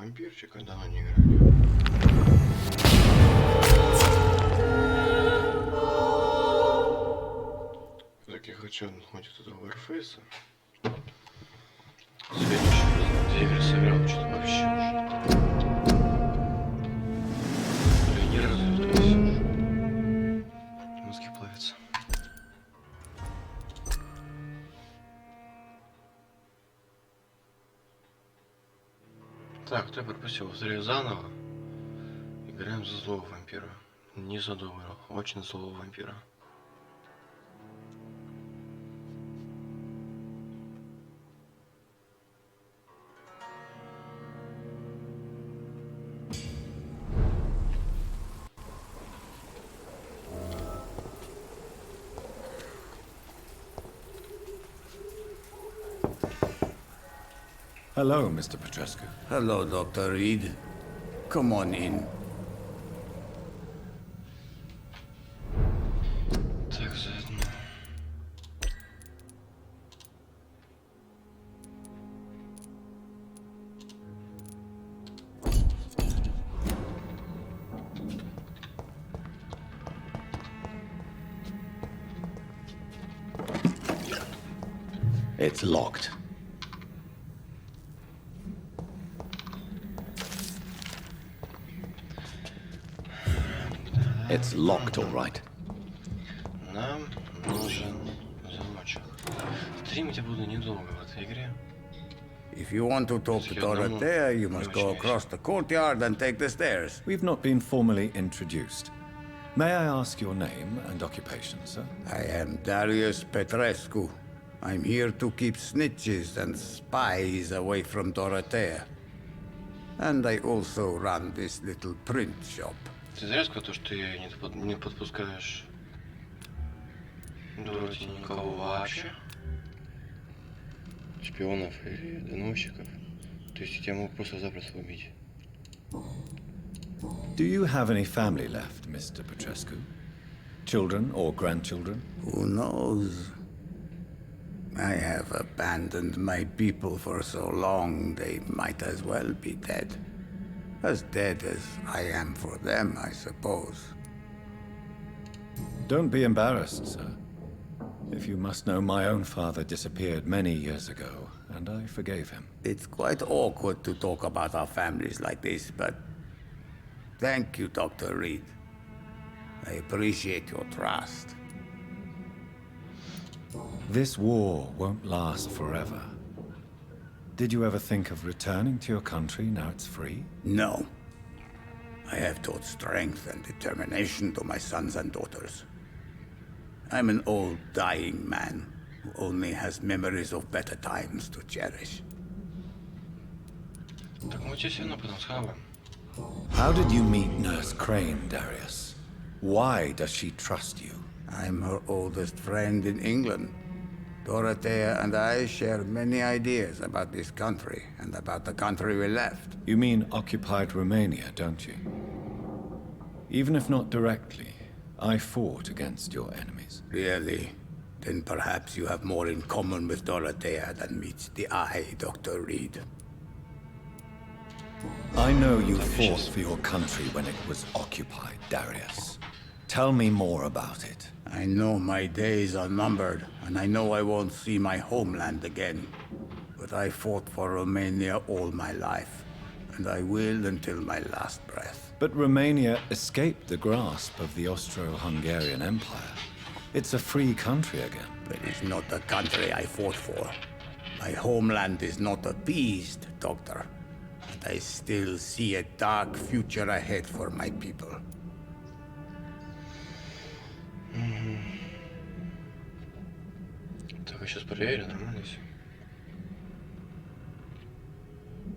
вампирчика, давно не играли. Так я хочу хоть от этого интерфейса. Следующий 2 игры сыграл, что-то вообще уже. Блин, ни разу не уже. Мозги плавятся. Так, кто пропустил? Повторяю заново. Играем за злого вампира. Не за доброго, очень злого вампира. Hello, Mr. Petrescu. Hello, Dr. Reed. Come on in. Так, заодно. It's locked. It's locked, all right. Нам нужен замочек. Стримить я буду недолго в этой игре. If you want to talk to Dorothea, you must go across the courtyard and take the stairs. We've not been formally introduced. May I ask your name and occupation, sir? I am Darius Petrescu. I'm here to keep snitches and spies away from Dorothea. And I also run this little print shop. Ты зря сказал то, что ты не подпускаешь Дороти никого вообще. Шпионов или доносчиков. То есть я тебя мог просто запросто убить. Do you have any family left, Mr. Petrescu? Children or grandchildren? Who knows? I have abandoned my people for so long, they might as well be dead. As dead as I am for them, I suppose. Don't be embarrassed, sir. If you must know, my own father disappeared many years ago, and I forgave him. It's quite awkward to talk about our families like this, but thank you, Dr. Reed. I appreciate your trust. This war won't last forever. Did you ever think of returning to your country now it's free? No. I have taught strength and determination to my sons and daughters. I'm an old, dying man who only has memories of better times to cherish. Так мы тебе все потом схаваем. How did you meet Nurse Crane, Darius? Why does she trust you? I'm her oldest friend in England. Dorothea and I share many ideas about this country and about the country we left. You mean occupied Romania, don't you? Even if not directly, I fought against your enemies. Really? Then perhaps you have more in common with Dorothea than meets the eye, Dr. Reed. I know you fought for your country when it was occupied, Darius. Tell me more about it. I know my days are numbered, and I know I won't see my homeland again. But I fought for Romania all my life, and I will until my last breath. But Romania escaped the grasp of the Austro-Hungarian Empire. It's a free country again. But it's not the country I fought for. My homeland is not appeased, Doctor. And I still see a dark future ahead for my people. Так, я сейчас проверю, нормально все.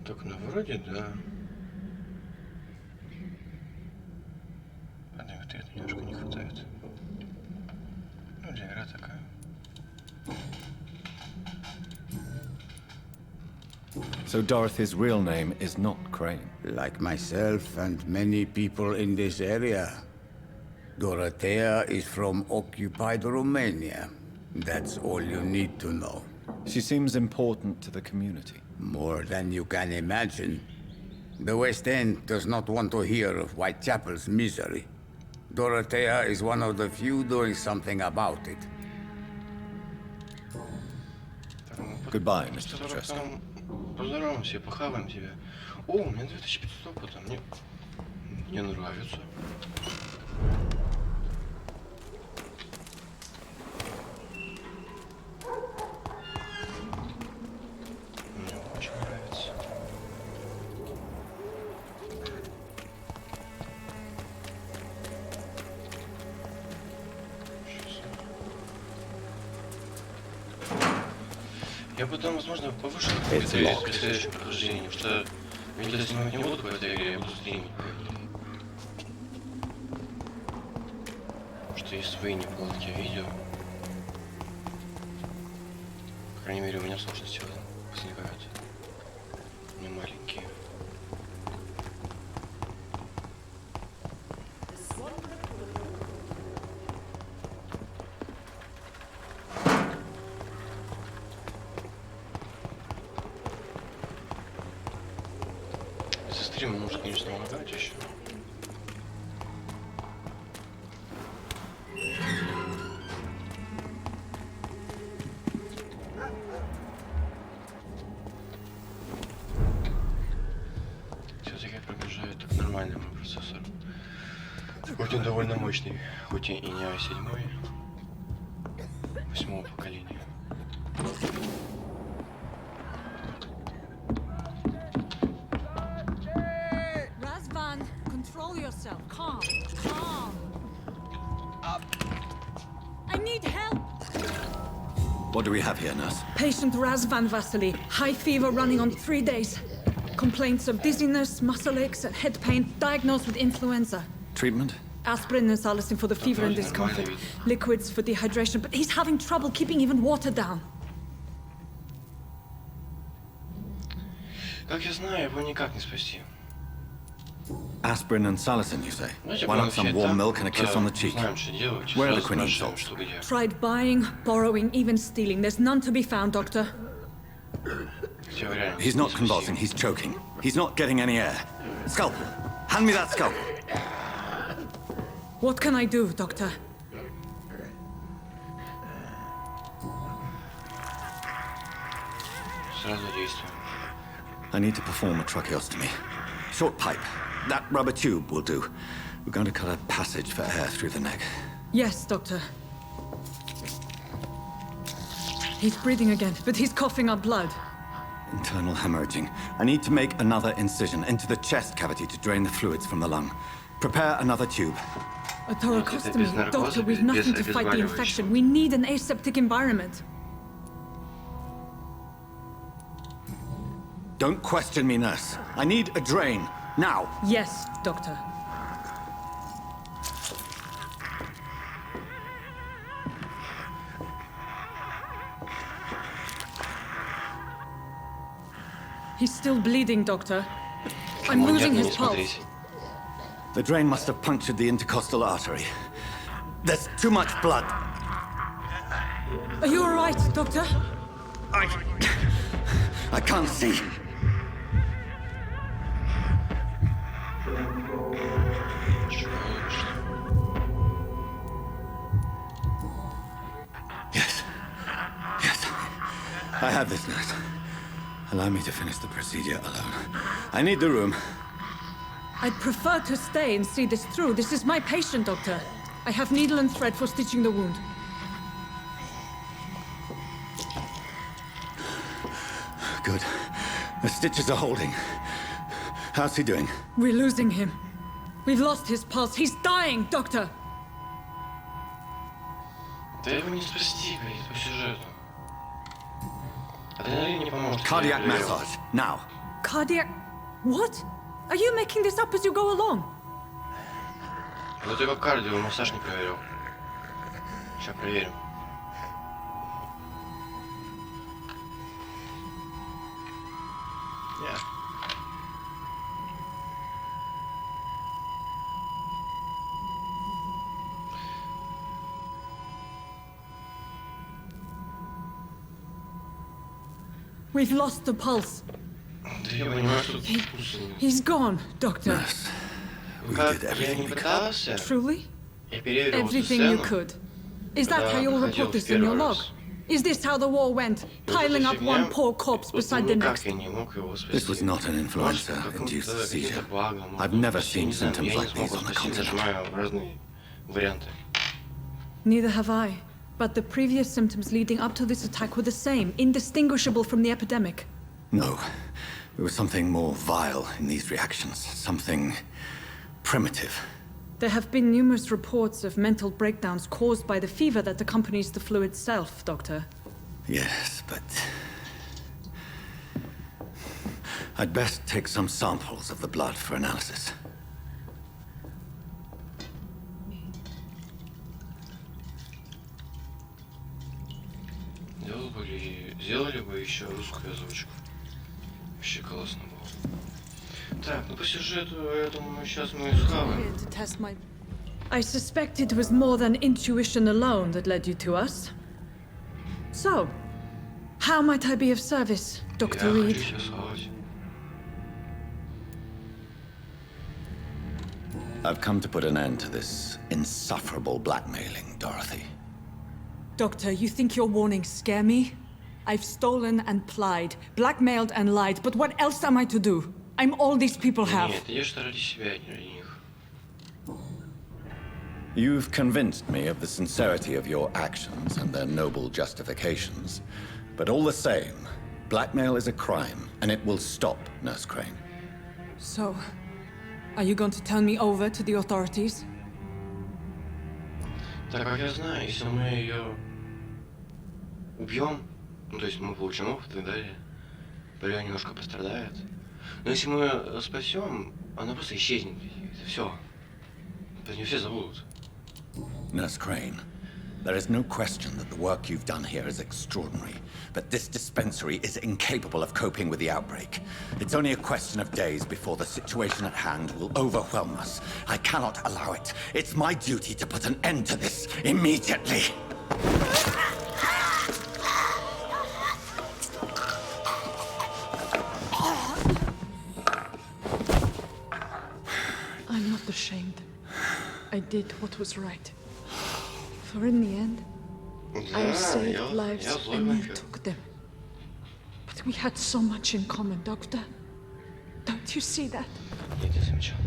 Так, ну вроде да. Одной ответа немножко не хватает. Ну, для игра такая. So Dorothy's real name is not Crane. Like myself and many people in this area, Dorothea is from occupied Romania. That's all you need to know. She seems important to the community. More than you can imagine. The West End does not want to hear of Whitechapel's misery. Dorothea is one of the few doing something about it. Goodbye, Mr. Francesco. Там поздороваемся, похаваем тебя. О, у меня 2500 опыта, мне нравится. Мне очень нравится. Сейчас. Я бы там, возможно, повыше при следующем прохождении, потому что видео снимать не буду по этой игре, я буду стримить. Потому что есть свои неплохие видео. По крайней мере, у меня сложности возникают. Не маленькие. Из-за стрима может, конечно, лагать еще. Все-таки прогружает так нормально мой процессор. Хоть он довольно мощный, хоть и не i7, 8-го поколения. Razvan, control yourself. Calm. Calm. I need help. What do we have here, nurse? Patient Razvan Vasily. High fever running on 3 days. Complaints of dizziness, muscle aches, and head pain. Diagnosed with influenza. Treatment? Aspirin and salicin for the fever and discomfort. Liquids for dehydration, but he's having trouble keeping even water down. Как я знаю, его никак не спасти. Aspirin and salicin, you say? Знаете, Why not some warm milk and a kiss on the cheek? Знаем, что делать. Where are the Сразу quinine спрашиваем, salts? что где. Tried buying, borrowing, even stealing. There's none to be found, Doctor. Хотя реально He's не not спасти. convulsing, he's choking. He's not getting any air. Scalpel! Hand me that scalpel! What can I do, Doctor? Сразу действуем. I need to perform a tracheostomy. Short pipe. That rubber tube will do. We're going to cut a passage for air through the neck. Yes, Doctor. He's breathing again, but he's coughing up blood. Internal hemorrhaging. I need to make another incision into the chest cavity to drain the fluids from the lung. Prepare another tube. A thoracostomy. narcosis, Doctor, we've без- nothing to без fight the обезболивающего. infection. We need an aseptic environment. Don't question me, nurse. I need a drain. Now. Yes, Doctor. He's still bleeding, Doctor. I'm Ему losing нет, his не pulse. смотрите. The drain must have punctured the intercostal artery. There's too much blood. Are you all right, Doctor? I can't see. Yes. Yes. I have this, nurse. Allow me to finish the procedure alone. I need the room. I'd prefer to stay and see this through. This is my patient, Doctor. I have needle and thread for stitching the wound. Good. The stitches are holding. How's he doing? We're losing him. We've lost his pulse. He's dying, Doctor. Да его не спасти, блядь, по сюжету. Адреналин не поможет. Cardiac massage. Now. Cardiac... What? Are you making this up as you go along? Вот его кардио массаж не проверил. Сейчас проверим. Yeah. We've lost the pulse. Да я понимаю, что тут пусто. He's gone, Doctor. Nurse, we Как did я everything не we could. пытался, Truly? я переверил эту Everything you сцену. could. Is that how you'll Когда report ходил this in your в первый log? раз. Is this how the war went? И вот Piling эта up фигня, one poor corpse вот beside the никак next? я не мог его спасти. This was not an Может, influenza-induced каким-то seizure. багом, I've может, never я seen не знаю, symptoms я не like смог these on the спасти, continent. нажимаю разные варианты. Neither have I. But the previous symptoms leading up to this attack were the same, indistinguishable from the epidemic. No, there was something more vile in these reactions, something primitive. There have been numerous reports of mental breakdowns caused by the fever that accompanies the flu itself, Doctor. Yes, but I'd best take some samples of the blood for analysis. Сделали бы еще русскую озвучку. Вообще классно было. Так, ну по сюжету, я думаю, сейчас мы схаваем. To test my... I suspect it was more than intuition alone that led you to us. So, how might I be of service, Dr. Я Reed? хочу себя схавать. I've come to put an end to this insufferable blackmailing, Dorothy. Doctor, you think your warnings scare me? I've stolen and plied, blackmailed and lied, but what else am I to do? I'm all these people have. Нет, идешь ради себя, не ради них. You've convinced me of the sincerity of your actions and their noble justifications. But all the same, blackmail is a crime, and it will stop, Nurse Crane. So, are you going to turn me over to the authorities? Так как я знаю, если мы ее убьем, ну то есть мы получим опыт и так далее, Полеон немножко пострадает. Но если мы ее спасем, она просто исчезнет. Это все. Про нее все забудут. Nurse Crane, there is no question that the work you've done here is extraordinary, but this dispensary is incapable of coping with the outbreak. It's only a question of days before the situation at hand will overwhelm us. I cannot allow it. It's my duty to put an end to this immediately. I'm not ashamed. I did what was right. For in the end, I saved lives злой and you вампир. took them. But we had so much in common, Doctor. Don't you see that? Нет, я замечал.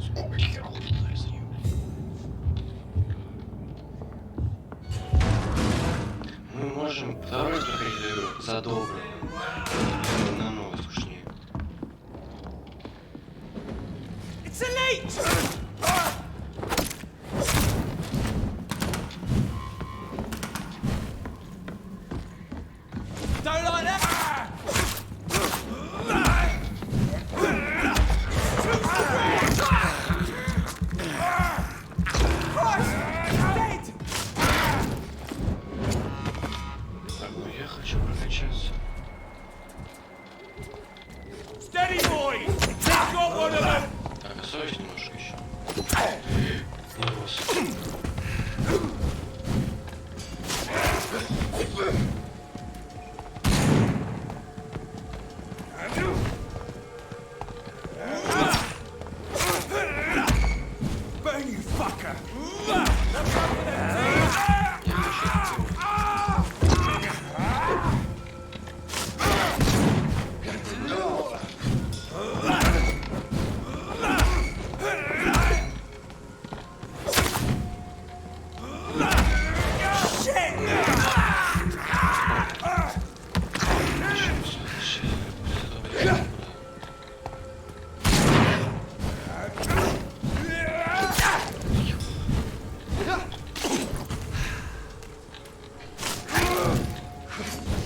Сколько херов туда из нее. Мы можем второй раз проходить эту игру за добрым. Намного скучнее. It's elite! Don't like that! Christ! Dead! Так, ну я хочу прокачаться. Steady, boys! We've got one of them! Так, а совесть немножко еще. Нос. Burn, you fucker!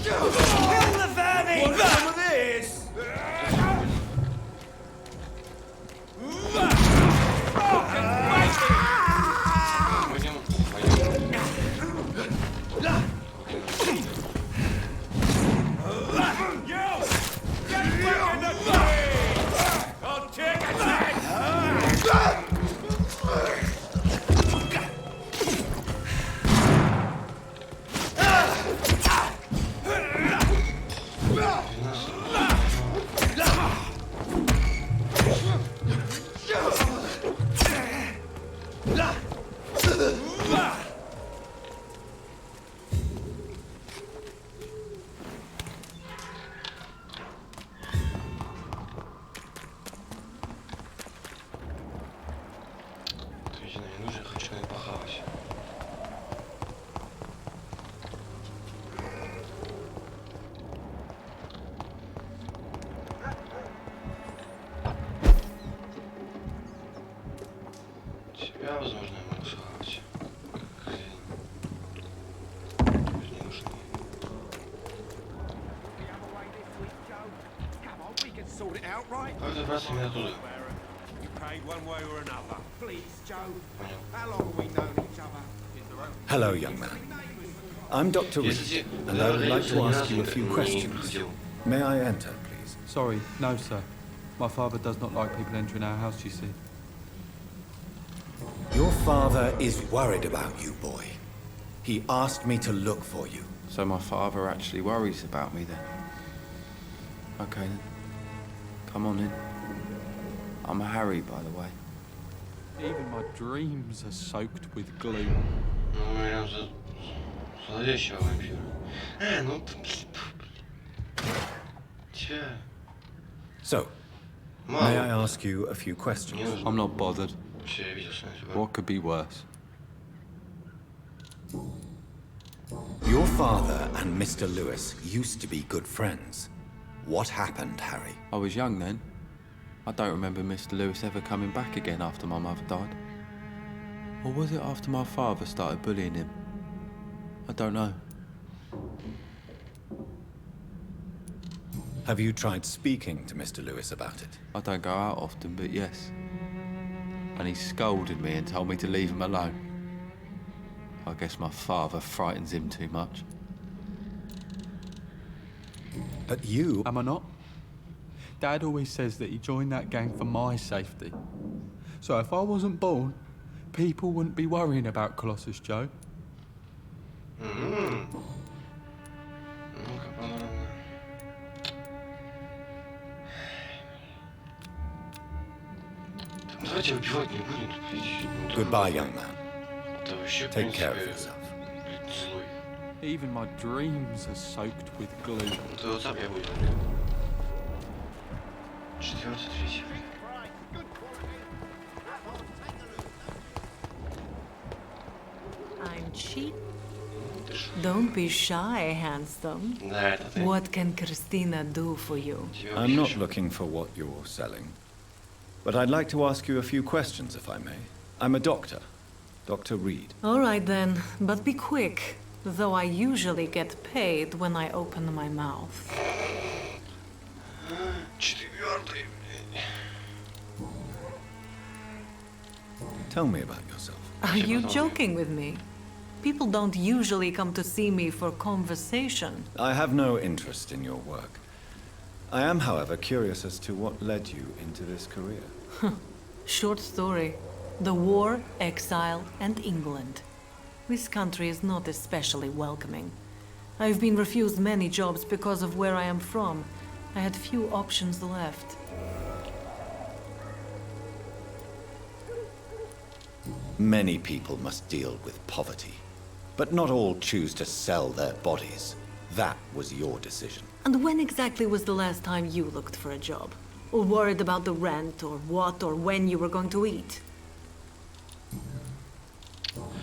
Kill the vermin! Want some of this? Пойдем, пойдем. You! Get back in the tree! I'll take a chance! outright? Как добраться мне оттуда? You paid one way or another. Please, Joe. Понял. How long have we known each other? Hello, young man. I'm Dr. Reed, and I would like to ask you a few questions. May I enter, please? Sorry, no, sir. My father does not like people entering our house, you see. Your father is worried about you, boy. He asked me to look for you. So my father actually worries about me then? Okay then. Come on in. I'm Harry, by the way. Even my dreams are soaked with glue. Ну, прям зловещего вампира. Ну ты, Че? So, may I ask you a few questions? I'm not bothered. Все, я видел что-нибудь. What could be worse? Your father and Mr. Lewis used to be good friends. What happened, Harry? I was young then. I don't remember Mr. Lewis ever coming back again after my mother died. Or was it after my father started bullying him? I don't know. Have you tried speaking to Mr. Lewis about it? I don't go out often, but yes. And he scolded me and told me to leave him alone. I guess my father frightens him too much. But you... Am I not? Dad always says that he joined that gang for my safety. So if I wasn't born, people wouldn't be worrying about Colossus Joe. Ну-ка, панорамно. Давайте убивать не будем. Goodbye, young man. Да вообще, в Take care of принципе, yourself. злой. Even my dreams are soaked with glue. Да WhatsApp я буду. 4-3. I'm cheap. Don't be shy, handsome. Да, это ты. What can Christina do for you? Тебе I'm not вообще looking for what you're selling. But I'd like to ask you a few questions, if I may. I'm a doctor. Dr. Reed. All right then, but be quick. Though I usually get paid when I open my mouth. 4-й. Tell me about yourself. Are you joking with me? People don't usually come to see me for conversation. I have no interest in your work. I am, however, curious as to what led you into this career. Short story. The war, exile, and England. This country is not especially welcoming. I've been refused many jobs because of where I am from. I had few options left. Many people must deal with poverty. But not all choose to sell their bodies. That was your decision. And when exactly was the last time you looked for a job? Or worried about the rent, or what, or when you were going to eat?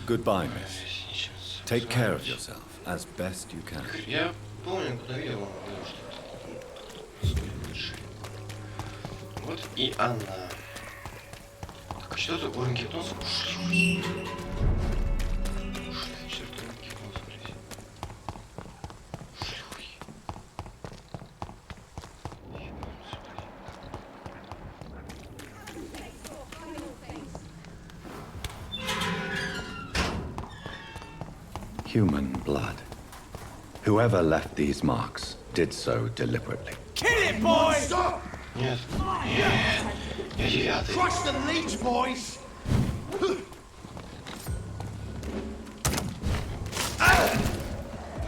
Goodbye, miss. Take care of yourself as best you can. Я помню, куда видел, что вот и она. Так, что это уровень гипноза? Ушли. Чертовый гипноз, блядь. Шлюхи. Human blood. Whoever left these marks did so deliberately. Kill it, boys! Stop! Нет. Нет. Я 9-й. Crush the leech, boys!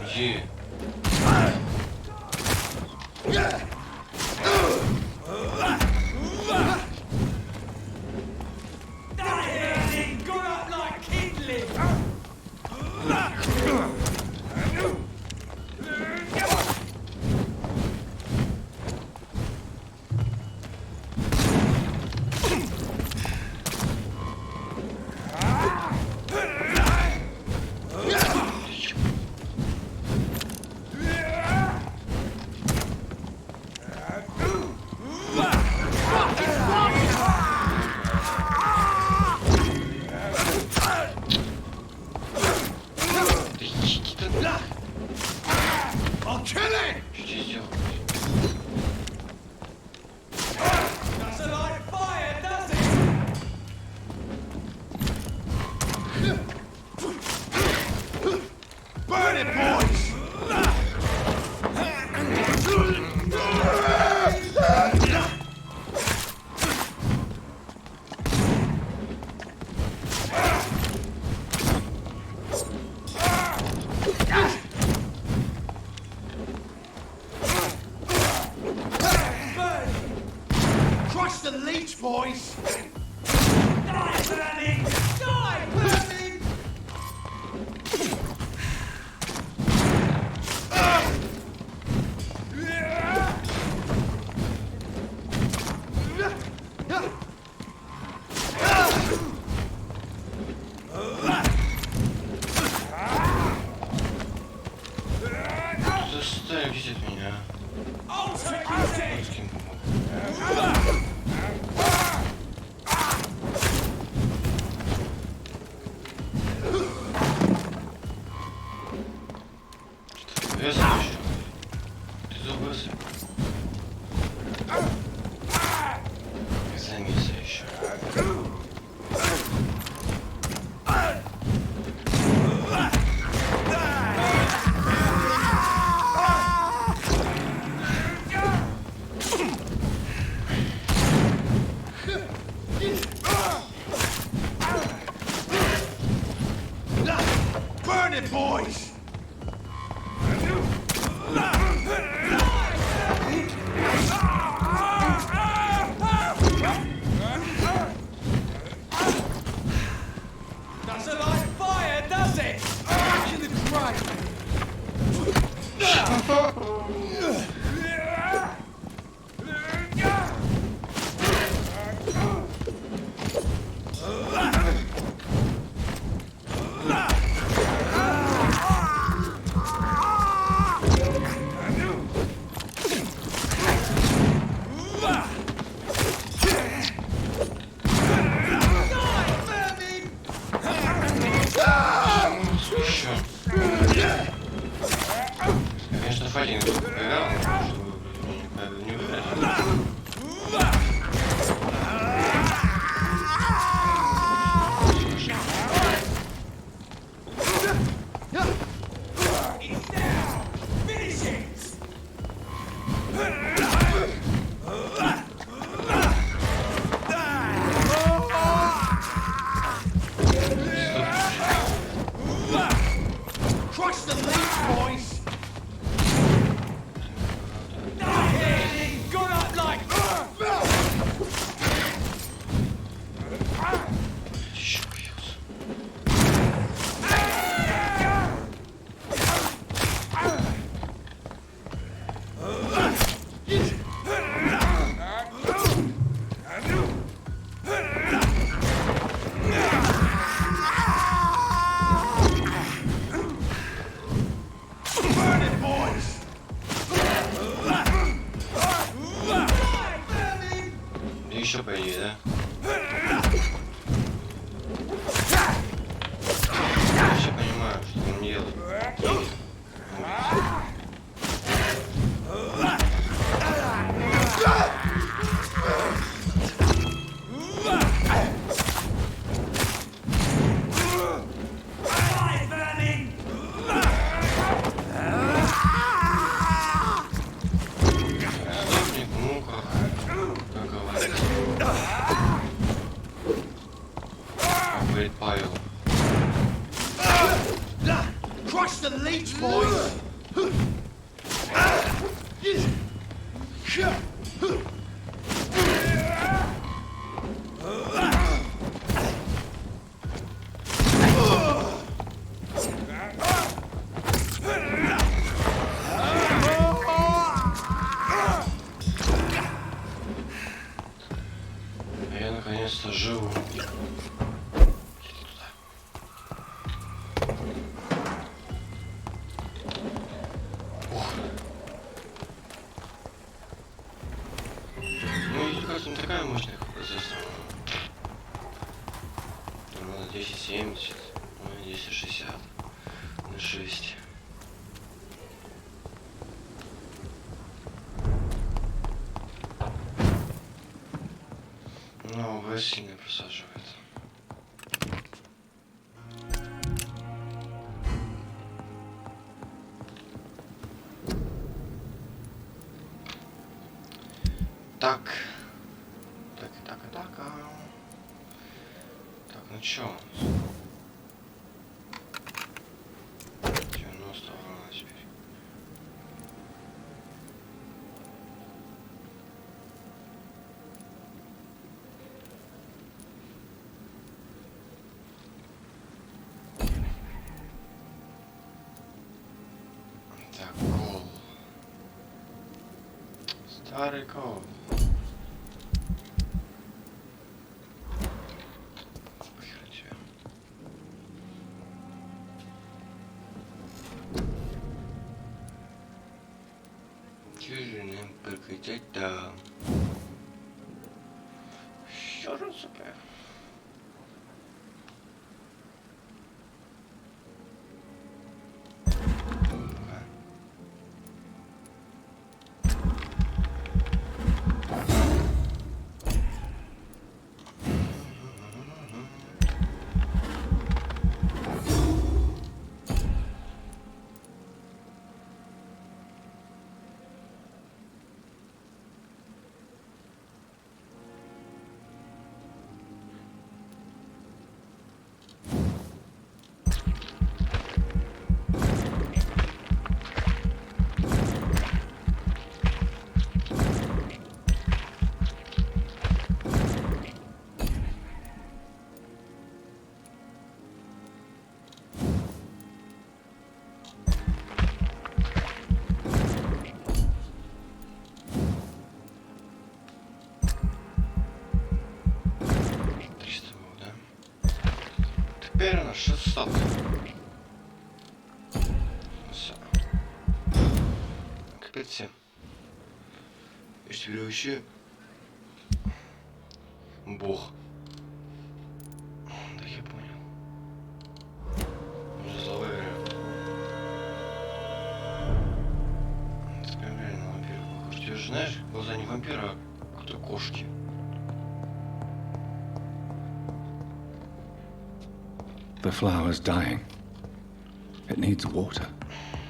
Иди. Got up like kindling! I'll kill it! Что тебе сделал? Crush the leech, boys! Die, Vermin! Die, Vermin! Заставите от меня. Я слышу. Ты забылся. Замеса еще. Burn it, boys! Doesn't like fire, does it? To the grave. Еще. Конечно, файтинг тут проиграл, чтобы не выиграть. Crush the leech, boys! Got up like... Еще бьется. Burn it, boys! Да еще пойди, да? Я все понимаю, что он делает. Сдохни в муках, как говорит. Как говорит Павел. Crush the leech, boys! А я наконец-то живу. Ну и как-то не такая мощная процессор. Надо 1070, ну 1060 на 6. Ну, ОБС сильно просаживает. Так. Так. Так, ну чё? 90 волна теперь. Старый код. Похер тебе. Тяжелым прокатить, да. Что же сука? Теперь у нас 600. Все. Капец всем. Я теперь вообще бог. Да я понял. Уже злой играю. Ты прям реально вампир похож. Ты же знаешь, глаза не вампира, а какой-то кошки. The flower's dying. It needs water.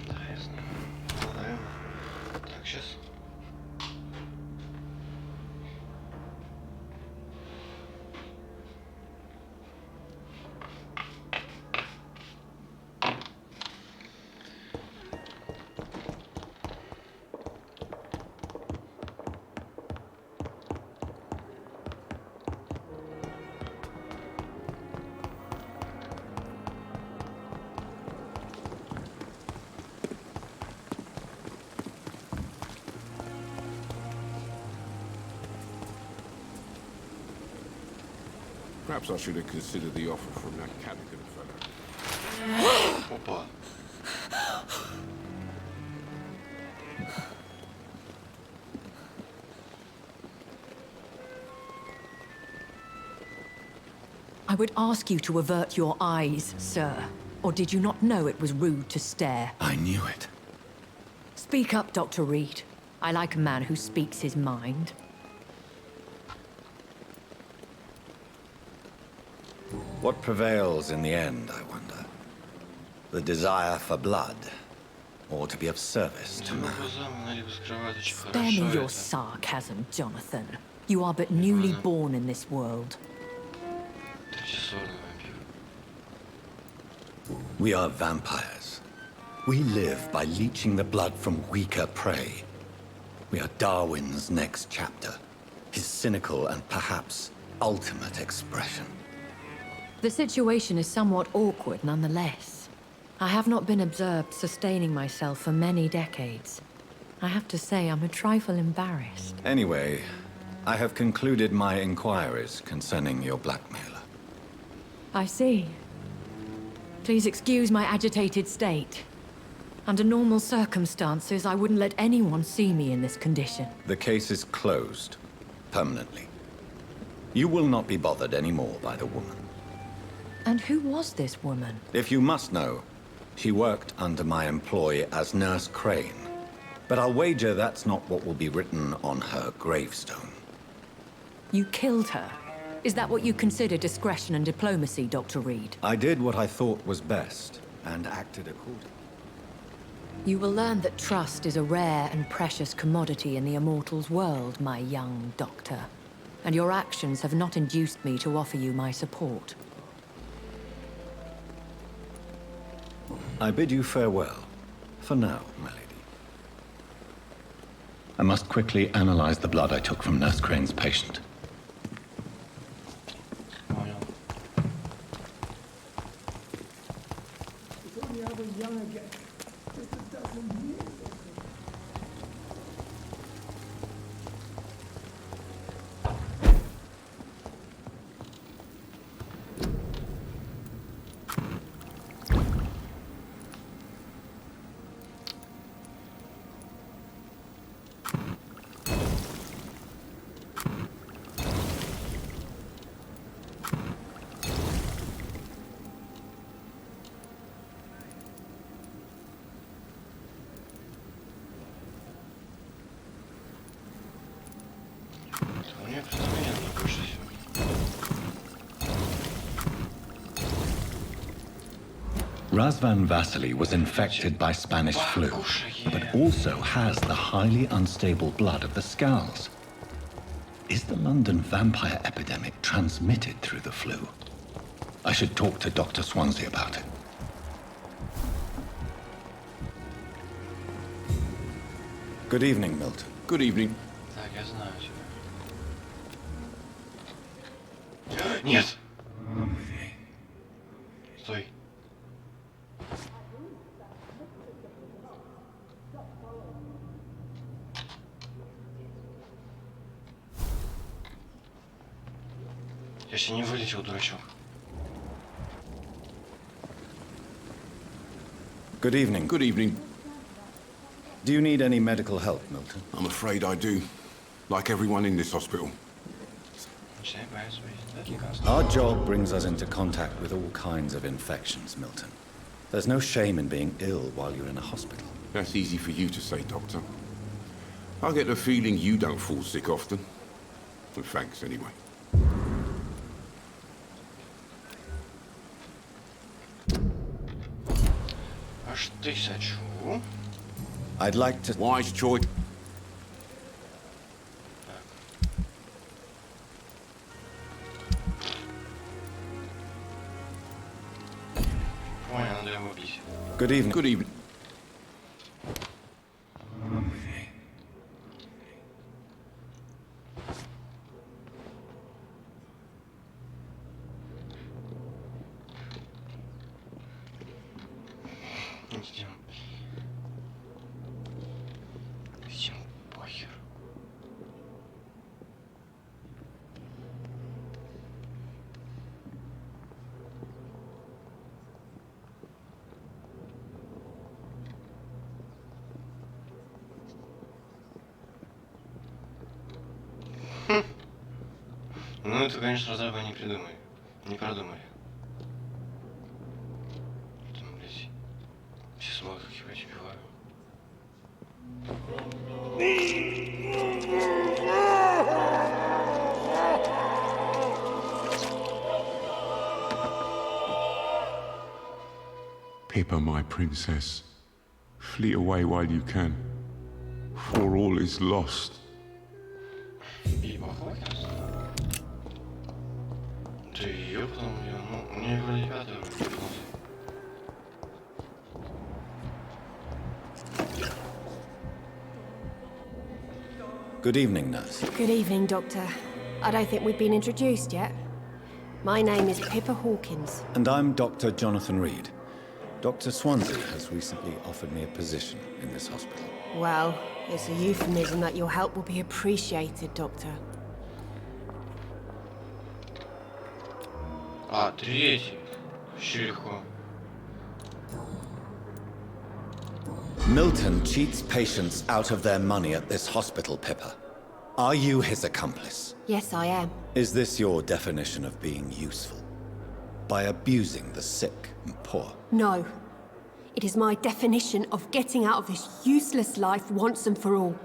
Да, я знаю. Ладно. Так, сейчас. Perhaps I should have considered the offer from that Cadigan fellow. Опа. I would ask you to avert your eyes, sir. Or did you not know it was rude to stare? I knew it. Speak up, Dr. Reed. I like a man who speaks his mind. What prevails in the end, I wonder? The desire for blood, or to be of service to man? Spare me your sarcasm, Jonathan. You are but newly born in this world. We are vampires. We live by leeching the blood from weaker prey. We are Darwin's next chapter, his cynical and perhaps ultimate expression. The situation is somewhat awkward nonetheless. I have not been observed sustaining myself for many decades. I have to say I'm a trifle embarrassed. Anyway, I have concluded my inquiries concerning your blackmailer. I see. Please excuse my agitated state. Under normal circumstances, I wouldn't let anyone see me in this condition. The case is closed, permanently. You will not be bothered anymore by the woman. And who was this woman? If you must know, she worked under my employ as Nurse Crane. But I'll wager that's not what will be written on her gravestone. You killed her? Is that what you consider discretion and diplomacy, Dr. Reed? I did what I thought was best, and acted accordingly. You will learn that trust is a rare and precious commodity in the Immortals' world, my young doctor. And your actions have not induced me to offer you my support. I bid you farewell, for now, my lady. I must quickly analyze the blood I took from Nurse Crane's patient. Razvan Vasily was infected by Spanish flu, but also has the highly unstable blood of the Scows. Is the London vampire epidemic transmitted through the flu? I should talk to Dr. Swansea about it. Good evening, Milton. Good evening. Так, я знаю тебя. Нет! Стой. Я еще не вылетел, дурачок. Good evening. Good evening. Do you need any medical help, Milton? I'm afraid I do. Like everyone in this hospital. Our job brings us into contact with all kinds of infections, Milton. There's no shame in being ill while you're in a hospital. That's easy for you to say, Doctor. I get the feeling you don't fall sick often. But thanks, anyway. Аж тысячу. I'd like to... Wise choice. Понял, надо его убить. Good evening. Good evening. Всем похер. Ну, это, конечно, разраба не придумали. Не продумали. Там, блядь, все собаки ебать убиваю. Pippa, my princess, flee away while you can, for all is lost. Ты ее потом, ну, мне вроде пятый уровень. Good evening, nurse. Good evening, Doctor. I don't think we've been introduced yet. My name is Pippa Hawkins. And I'm Dr. Jonathan Reed. Dr. Swansea has recently offered me a position in this hospital. Well, it's a euphemism that your help will be appreciated, Doctor. А, третий. Вообще легко. Milton cheats patients out of their money at this hospital, Pippa. Are you his accomplice? Yes, I am. Is this your definition of being useful? By abusing the sick and poor? No. It is my definition of getting out of this useless life once and for all.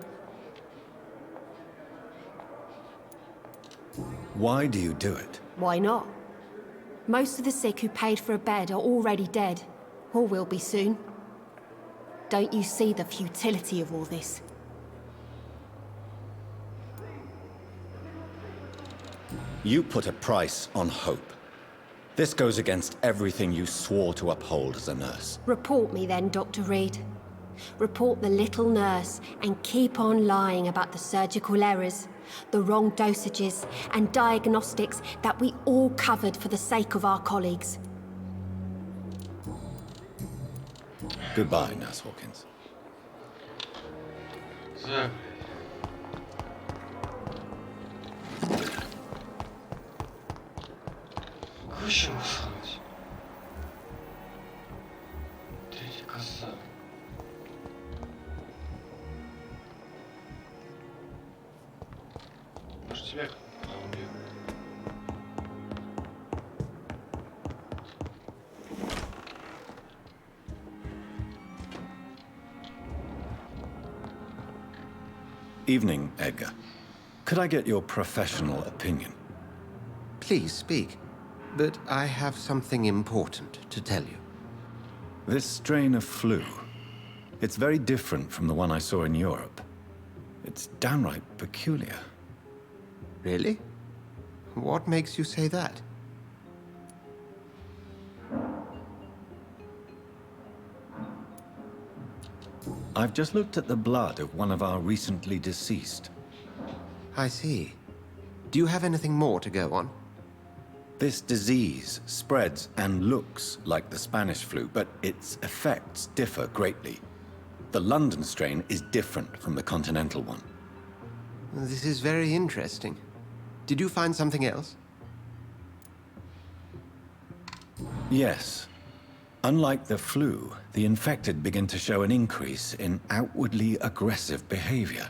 Why do you do it? Why not? Most of the sick who paid for a bed are already dead, or will be soon. Don't you see the futility of all this? You put a price on hope. This goes against everything you swore to uphold as a nurse. Report me then, Dr. Reed. Report the little nurse and keep on lying about the surgical errors, the wrong dosages and diagnostics that we all covered for the sake of our colleagues. Goodbye, Nurse Hawkins. Так. Какой еще мусорить? Третья коза. Может, тебя убью? Evening, Edgar. Could I get your professional opinion? Please speak, but I have something important to tell you. This strain of flu, it's very different from the one I saw in Europe. It's downright peculiar. Really? What makes you say that? I've just looked at the blood of one of our recently deceased. I see. Do you have anything more to go on? This disease spreads and looks like the Spanish flu, but its effects differ greatly. The London strain is different from the continental one. This is very interesting. Did you find something else? Yes. Unlike the flu, the infected begin to show an increase in outwardly aggressive behavior.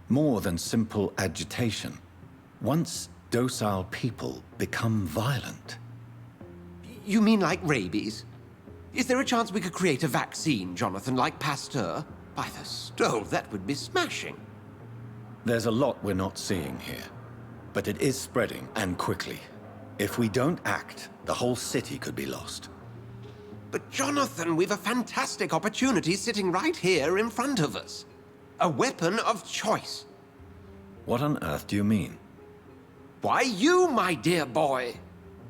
More than simple agitation. Once docile people become violent. You mean like rabies? Is there a chance we could create a vaccine, Jonathan, like Pasteur? By the stole, that would be smashing. There's a lot we're not seeing here. But it is spreading, and quickly. If we don't act, the whole city could be lost. But Jonathan, we've a fantastic opportunity sitting right here in front of us. A weapon of choice. What on earth do you mean? Why, you, my dear boy.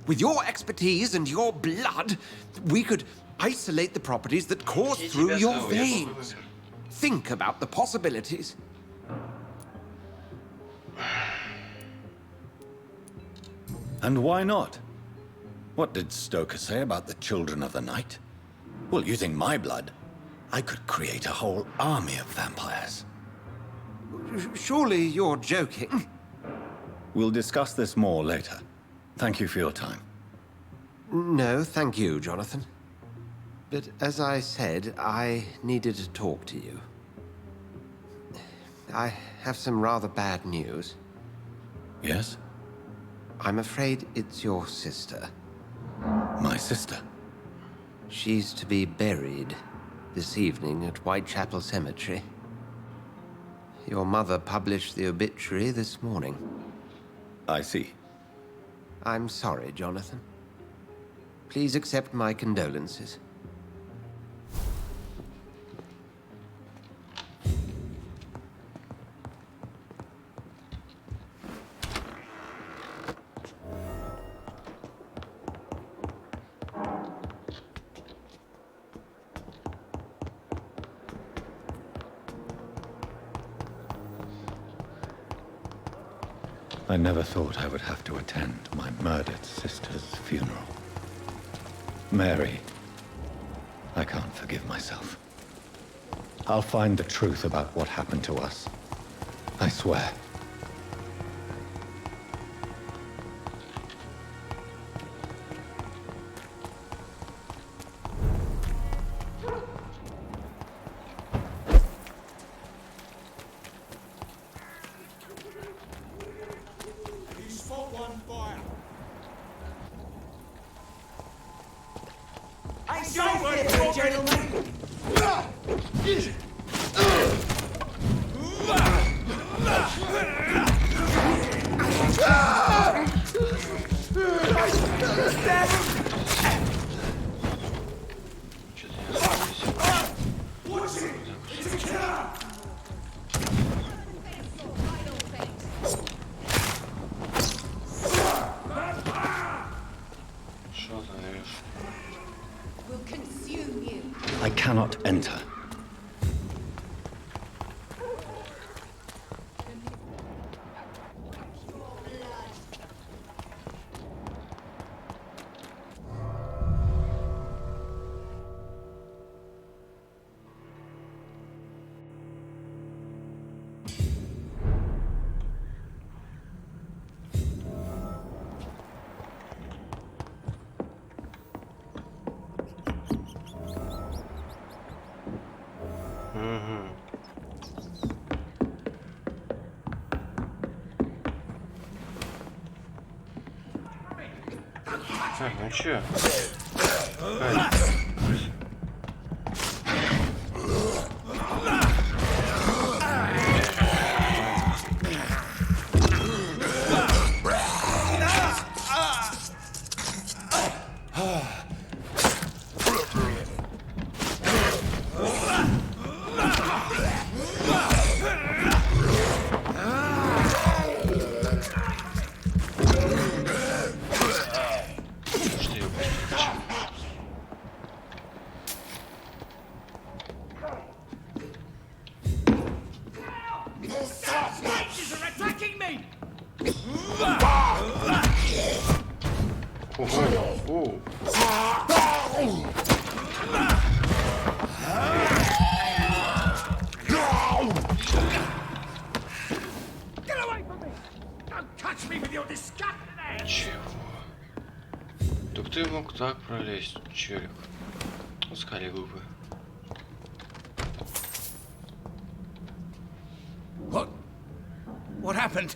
With your expertise and your blood, we could isolate the properties that course through your veins. Think about the possibilities. And why not? What did Stoker say about the Children of the Night? Well, using my blood, I could create a whole army of vampires. Surely you're joking. We'll discuss this more later. Thank you for your time. No, thank you, Jonathan. But as I said, I needed to talk to you. I have some rather bad news. Yes? I'm afraid it's your sister. My sister? She's to be buried this evening at Whitechapel Cemetery. Your mother published the obituary this morning. I see. I'm sorry, Jonathan. Please accept my condolences. I never thought I would have to attend my murdered sister's funeral. Mary, I can't forgive myself. I'll find the truth about what happened to us. I swear. I cannot enter. Так, ну чё? Что я просто Snitches are attacking me! Ого, Get away from me! Don't touch me with your disgusting hands! чего? Так ты мог так пролезть, челик. Скали глупый. What happened?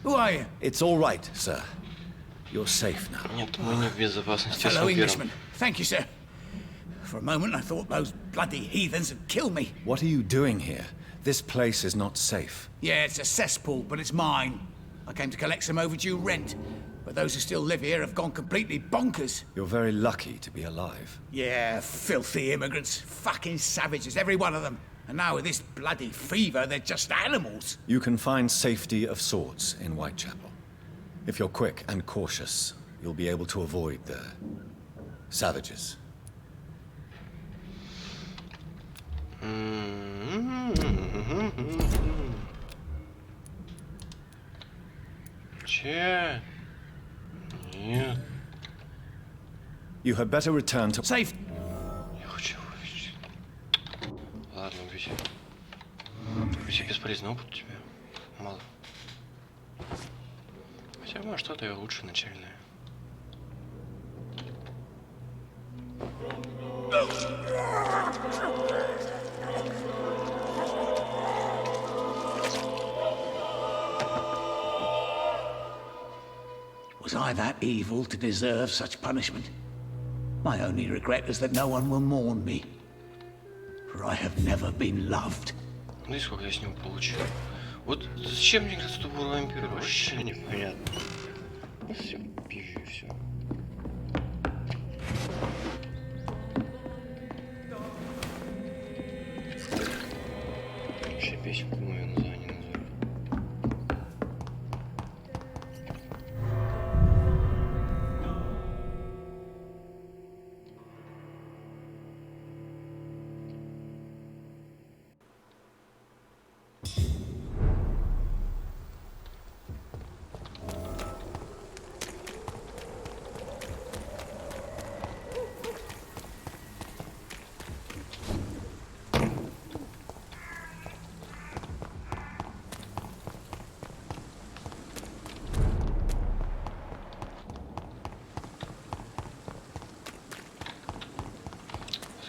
Who are you? It's all right, sir. You're safe now. Нет, мы не в безопасности с Fellow вампиром. Englishman. Thank you, sir. For a moment, I thought those bloody heathens had killed me. What are you doing here? This place is not safe. Yeah, it's a cesspool, but it's mine. I came to collect some overdue rent, but those who still live here have gone completely bonkers. You're very lucky to be alive. Yeah, filthy immigrants. Fucking savages, every one of them. And now with this bloody fever, they're just animals. You can find safety of sorts in Whitechapel. If you're quick and cautious, you'll be able to avoid the savages. Че? Нет. You had better return to... Safe. Я хочу увидеть. Ладно, убейте. Убейте бесполезный опыт у тебя. Мало. Хотя, может, что-то и лучше начальное. Was I that evil to deserve such punishment? My only regret is that no one will mourn me. For I have never been loved. Ну и сколько я с него получил. Вот зачем мне играть с тупого вампира? Вообще непонятно. Ну все, пизжу и все. Вообще песенку мою название назову.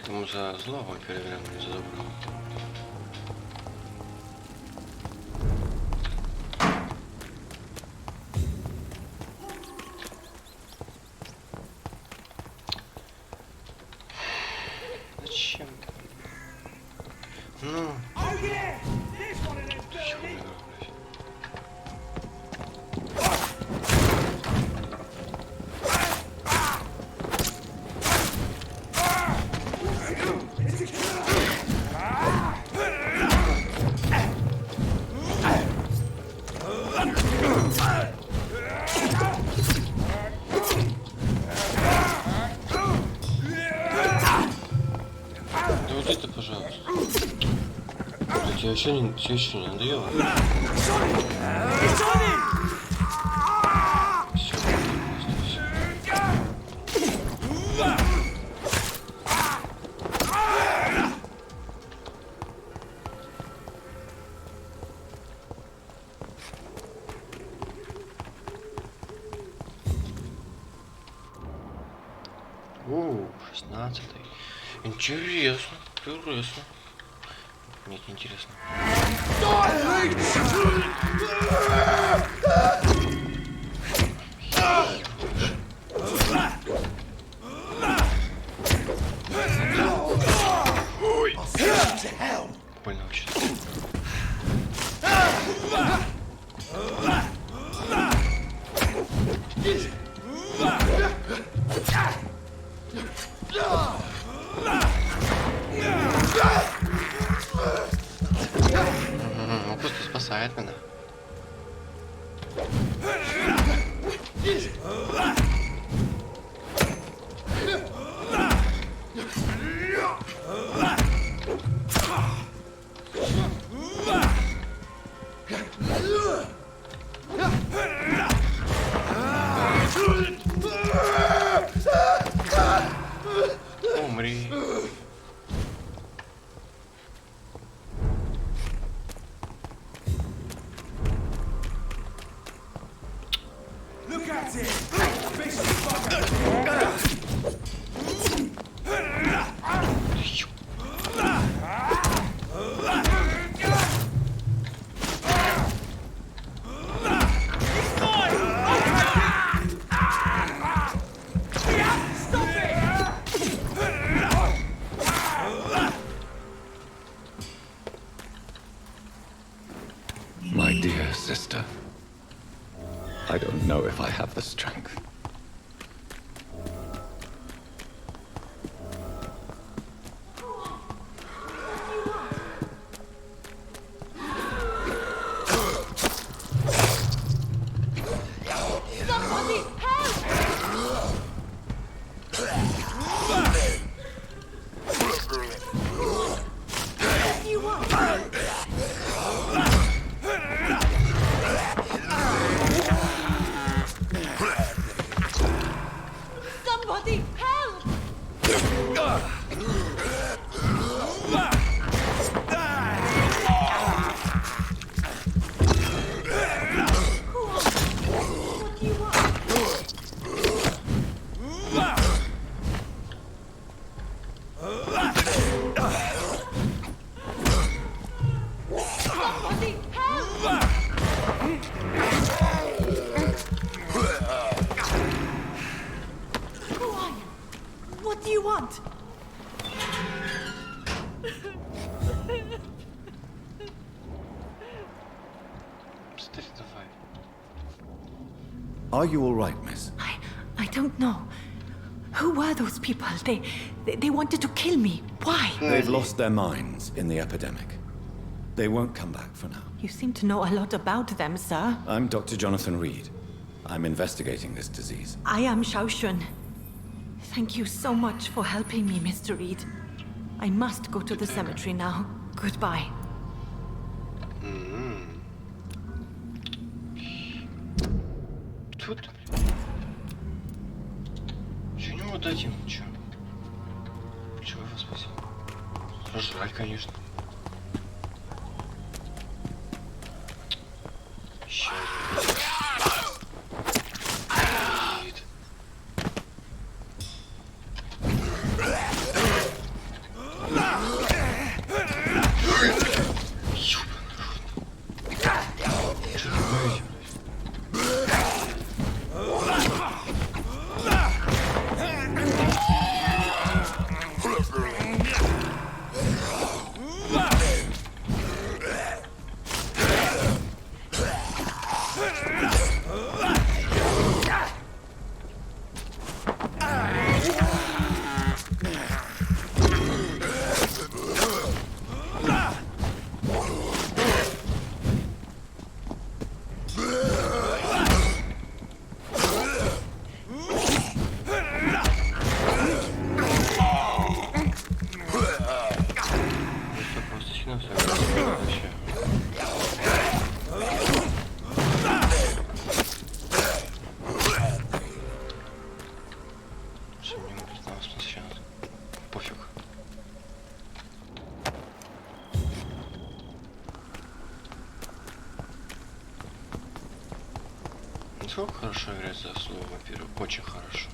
Ему за зло вампира играем, не за добро. Зачем? Ну. Да вот это, пожалуйста. Тебе еще не надоело? Все, все. О, 16-й. Интересно, интересно. Нет, не интересно. Больно вообще-то. спасает меня. Умри. Look at it! Fishy fucker! My dear sister, I don't know if I have the strength. Somebody help! What do you want? Somebody help! What do you want? Somebody help! Who are you? What do you want? Быстрее давай. Are you all right, miss? I don't know. Who were those people? They wanted to kill me. Why? They've lost their minds in the epidemic. They won't come back for now. You seem to know a lot about them, sir. I'm Dr. Jonathan Reed. I'm investigating this disease. I am Xiaoxun. Thank you so much for helping me, Mr. Reed. I must go to the cemetery now. Goodbye. Тут. Чё не вот один? Чё? Чего его спасибо? Жаль, конечно. Ща. Насколько хорошо играть за слово вампира? Очень хорошо.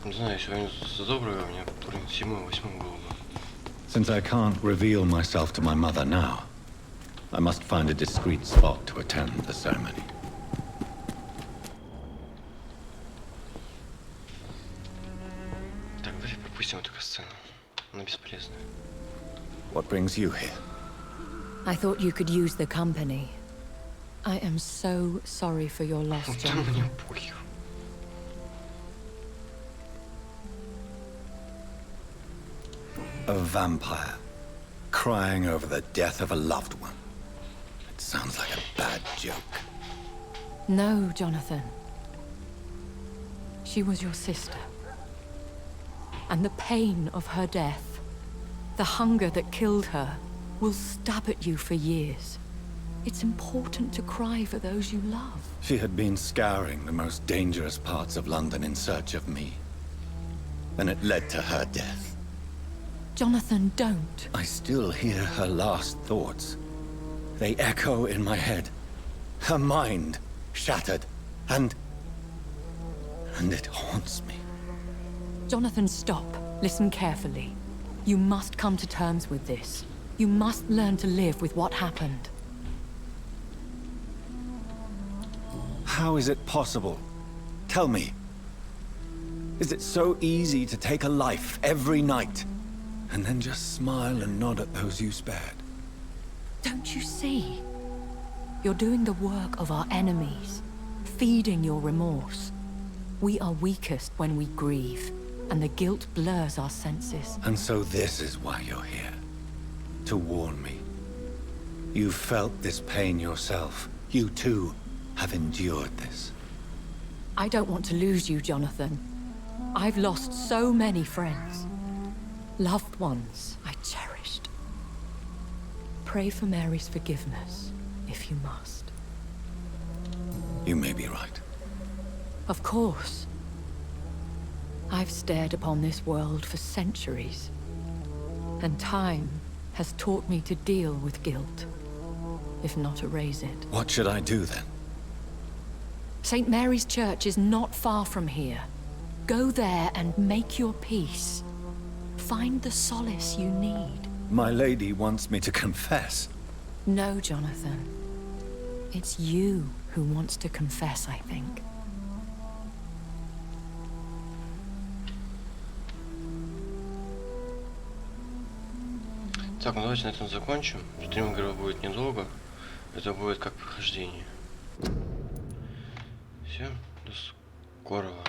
Не знаю, сегодня за доброго мне уровень 7-8 был бы. Since I can't reveal myself to my mother now, I must find a discreet spot to attend the ceremony. Так, давай пропустим эту сцену. Она бесполезная. What brings you here? I thought you could use the company. I am so sorry for your loss, Да Jonathan. мне похер. A vampire, crying over the death of a loved one. It sounds like a bad joke. No, Jonathan. She was your sister. And the pain of her death, the hunger that killed her, will stab at you for years. It's important to cry for those you love. She had been scouring the most dangerous parts of London in search of me. And it led to her death. Jonathan, don't. I still hear her last thoughts. They echo in my head. Her mind shattered, and it haunts me. Jonathan, stop. Listen carefully. You must come to terms with this. You must learn to live with what happened. How is it possible? Tell me. Is it so easy to take a life every night, and then just smile and nod at those you spared? Don't you see? You're doing the work of our enemies, feeding your remorse. We are weakest when we grieve, and the guilt blurs our senses. And so this is why you're here. To warn me. You've felt this pain yourself. You too have endured this. I don't want to lose you, Jonathan. I've lost so many friends. Loved ones I cherished. Pray for Mary's forgiveness, if you must. You may be right. Of course. I've stared upon this world for centuries, and time has taught me to deal with guilt, if not erase it. What should I do then? St. Mary's Church is not far from here. Go there and make your peace. Find the solace you need. My lady wants me to confess. No, Jonathan. It's you who wants to confess, I think. Так, ну давайте на этом закончим. Стрим игры будет недолго. Это будет как прохождение. Всем до скорого.